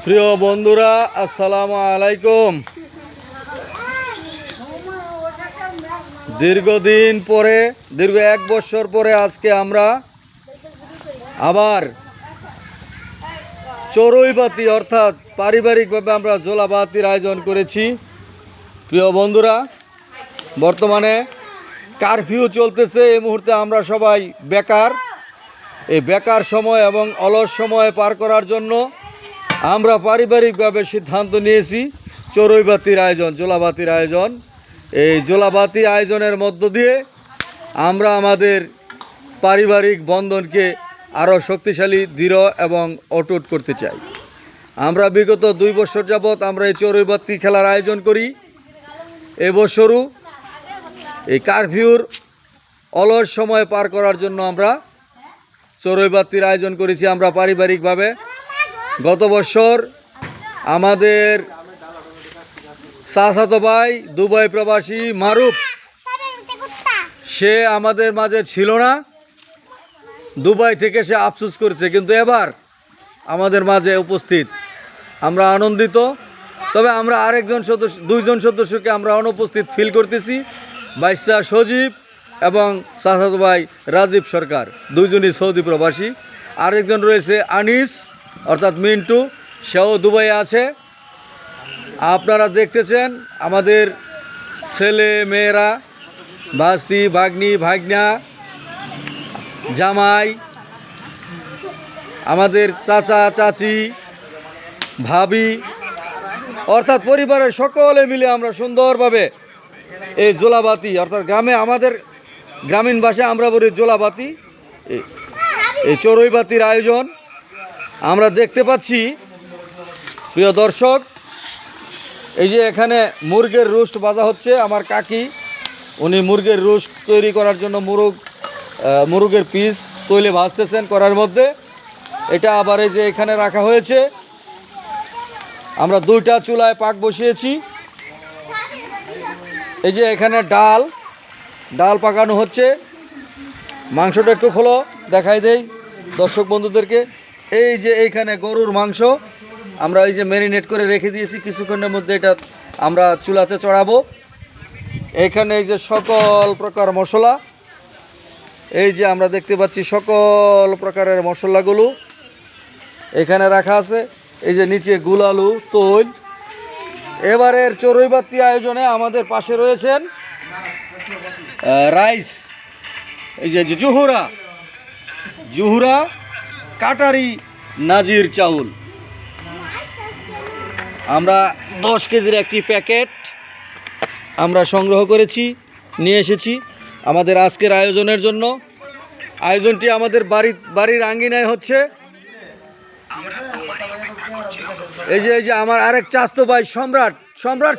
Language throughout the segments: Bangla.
প্রিয় বন্ধুরা, আসসালামু আলাইকুম। দীর্ঘদিন পরে, দীর্ঘ 1 বছর পরে আজকে আমরা আবার চড়ুইবাতি অর্থাৎ পারিবারিকভাবে আমরা জোলাবাতির আয়োজন করেছি। প্রিয় বন্ধুরা, বর্তমানে কারফিউ চলতেছে। এই মুহূর্তে আমরা সবাই বেকার। এই বেকার সময় এবং অলস সময় পার করার জন্য আমরা পারিবারিকভাবে সিদ্ধান্ত নিয়েছি চড়ুইবাতির আয়োজন, জোলাবাতির আয়োজন। এই জোলাবাতি আয়োজনের মধ্য দিয়ে আমরা আমাদের পারিবারিক বন্ধনকে আরও শক্তিশালী, দৃঢ় এবং অটুট করতে চাই। আমরা বিগত 2 বছর যাবৎ আমরা এই চড়ুইবাতি খেলার আয়োজন করি। এবছরও এই কারফিউর অলস সময় পার করার জন্য আমরা চড়ুইবাতির আয়োজন করেছি আমরা পারিবারিকভাবে। গত বছর আমাদের চাচাতো ভাই দুবাই প্রবাসী মারুফ, সে আমাদের মাঝে ছিল না, দুবাই থেকে সে আফসোস করেছে, কিন্তু এবার আমাদের মাঝে উপস্থিত। আমরা আনন্দিত। তবে আমরা আরেকজন সদস্য, 2 জন সদস্যকে আমরা অনুপস্থিত ফিল করতেছি, বাইসা সজীব এবং চাচাতো ভাই রাজীব সরকার, 2 জনই সৌদি প্রবাসী। আরেকজন রয়েছে আনিস অর্থাৎ মিন্টু, সেও দুবাইয়ে আছে। আপনারা দেখতেছেন আমাদের ছেলে মেয়েরা, ভাস্তি ভাগ্নি ভাগ্না, জামাই, আমাদের চাচা চাচি, ভাবি, অর্থাৎ পরিবারের সকলে মিলে আমরা সুন্দরভাবে এই জোলাবাতি অর্থাৎ গ্রামে, আমাদের গ্রামীণ ভাষায় আমরা বলি জোলাবাতি, এই চড়ুইবাতির আয়োজন আমরা দেখতে পাচ্ছি। প্রিয় দর্শক, এই যে এখানে মুরগের রোস্ট ভাজা হচ্ছে। আমার কাকি, উনি মুরগের রোস্ট তৈরি করার জন্য মুরগের পিস তৈলে ভাজতেছেন করার মধ্যে। এটা আবার এই যে এখানে রাখা হয়েছে। আমরা 2টা চুলায় পাক বসিয়েছি। এই যে এখানে ডাল পাকানো হচ্ছে। মাংসটা একটু খোলো, দেখাই দেই দর্শক বন্ধুদেরকে। এই যে এইখানে গরুর মাংস আমরা এই যে ম্যারিনেট করে রেখে দিয়েছি, কিছুক্ষণের মধ্যে এটা আমরা চুলাতে চড়াবো। এখানে এই যে সকল প্রকার মশলা, এই যে আমরা দেখতে পাচ্ছি সকল প্রকারের মশলাগুলো এখানে রাখা আছে। এই যে নিচে গুলালু তৈল। এবারের চড়ুইবাতি আয়োজনে আমাদের পাশে রয়েছেন রাইস, এই যে জুহুরা কাটারি নাজির চাউল। আমরা 10 কেজির একটি প্যাকেট আমরা সংগ্রহ করেছি, নিয়ে এসেছি আমাদের আজকের আয়োজনের জন্য। আয়োজনটি আমাদের বাড়ির আঙ্গিনায় হচ্ছে। এই যে আমার আরেক চাচতো ভাই সম্রাট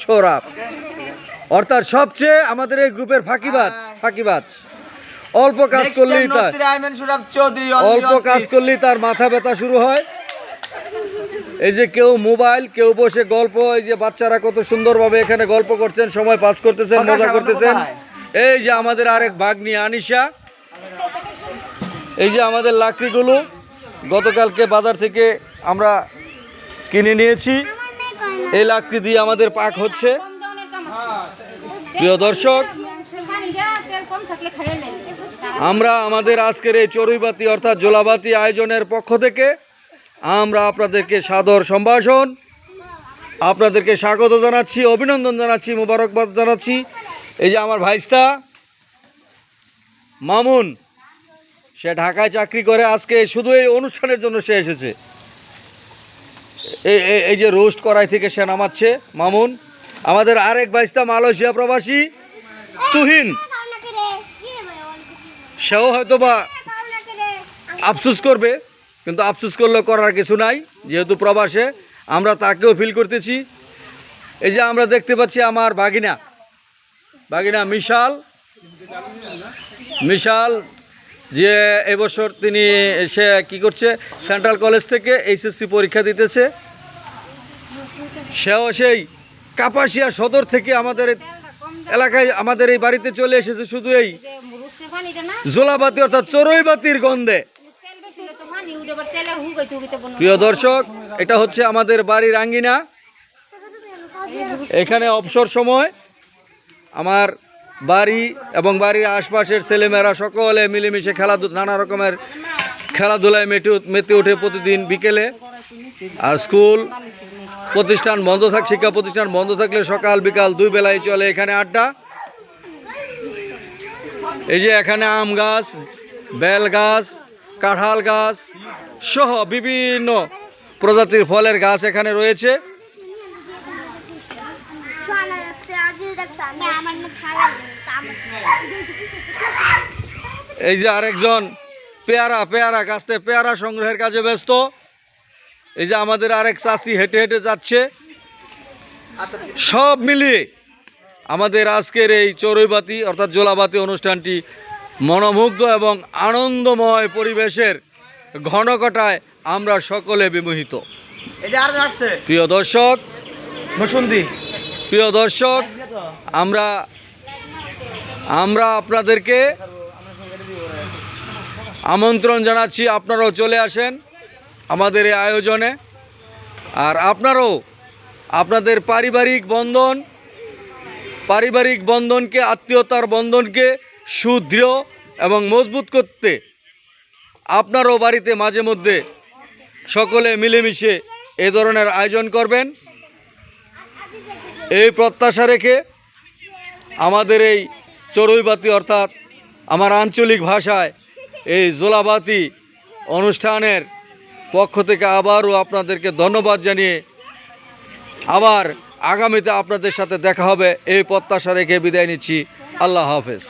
ছোরাপ, অর্থাৎ সবচেয়ে আমাদের এই গ্রুপের ফাঁকিবাজ। অল্প কাজ করলেই তার মাথা ব্যথা শুরু হয়। এই যে কেউ মোবাইল, কেউ বসে গল্প। এই যে বাচ্চারা কত সুন্দরভাবে এখানে গল্প করছেন, সময় পাস করতেছেন, মজা করতেছেন। এই যে আমাদের আরেক ভাগ্নি আনিশা। এই যে আমাদের লাকড়িগুলো গতকালকে বাজার থেকে আমরা কিনে নিয়েছি। এই লাকড়ি দিয়ে আমাদের পাক হচ্ছে। প্রিয় দর্শক, আমরা আমাদের আজকের এই চড়ুইবাতি অর্থাৎ জোলাবাতি আয়োজনের পক্ষ থেকে আমরা আপনাদেরকে সাদর সম্ভাষণ, আপনাদেরকে স্বাগত জানাচ্ছি, অভিনন্দন জানাচ্ছি, মোবারকবাদ জানাচ্ছি। এই যে আমার ভাইস্তা মামুন, সে ঢাকায় চাকরি করে, আজকে শুধু এই অনুষ্ঠানের জন্য সে এসেছে। এই যে রোস্ট কড়াই থেকে সে নামাচ্ছে মামুন। আমাদের আরেক ভাইস্তা মালয়েশিয়া প্রবাসী তুহিন, সেও হয়তো বা আফসোস করবে, কিন্তু আফসোস করলে করার কিছু নাই, যেহেতু প্রবাসে আমরা তাকেও ফিল করতেছি। এই যে আমরা দেখতে পাচ্ছি আমার বাগিনা মিশাল, যে এবছর সে কি করছে, সেন্ট্রাল কলেজ থেকে এইচএসসি পরীক্ষা দিতেছে। সেও সেই কাপাসিয়া সদর থেকে আমাদের এলাকায় আমাদের এই বাড়িতে চলে এসেছে শুধু এই জোলাবাতি অর্থাৎ চড়ুইবাতির গন্ধে। প্রিয় দর্শক, এটা হচ্ছে আমাদের বাড়ির আঙ্গিনা। এখানে অবসর সময় আমার বাড়ি এবং বাড়ির আশপাশের ছেলেমেয়েরা সকলে মিলেমিশে নানা রকমের খেলাধুলায় মেতে ওঠে প্রতিদিন বিকেলে। আর স্কুল প্রতিষ্ঠান বন্ধ শিক্ষা প্রতিষ্ঠান বন্ধ থাকলে সকাল বিকাল দুই বেলায় চলে এখানে আড্ডা। এই যে এখানে আম গাছ, বেল গাছ, কাঁঠাল গাছ সহ বিভিন্ন প্রজাতির ফলের গাছ এখানে রয়েছে। এই যে আরেকজন পেয়ারা গাছতে পেয়ারা সংগ্রহের কাজে ব্যস্ত। এই যে আমাদের আরেক চাচি হেঁটে হেঁটে যাচ্ছে। সব মিলিয়ে আমাদের আজকের এই চড়ুইবাতি অর্থাৎ জোলাবাতি অনুষ্ঠানটি মনোমুগ্ধ এবং আনন্দময় পরিবেশের ঘনঘটায় আমরা সকলে বিমোহিত। প্রিয় দর্শক আমরা আপনাদেরকে আমন্ত্রণ জানাচ্ছি, আপনারাও চলে আসেন আমাদের এই আয়োজনে। আর আপনারাও আপনাদের পারিবারিক বন্ধনকে, আত্মীয়তার বন্ধনকে সুদৃঢ় এবং মজবুত করতে আপনারাও বাড়িতে মাঝে মধ্যে সকলে মিলেমিশে এ ধরনের আয়োজন করবেন, এই প্রত্যাশা রেখে আমাদের এই চড়ুইবাতি অর্থাৎ আমার আঞ্চলিক ভাষায় এই জোলাবাতি অনুষ্ঠানের পক্ষ থেকে আবারও আপনাদেরকে ধন্যবাদ জানিয়ে আবার আগামীতে আপনাদের সাথে দেখা হবে এই প্রত্যাশা রেখে বিদায় নিচ্ছি। আল্লাহ হাফেজ।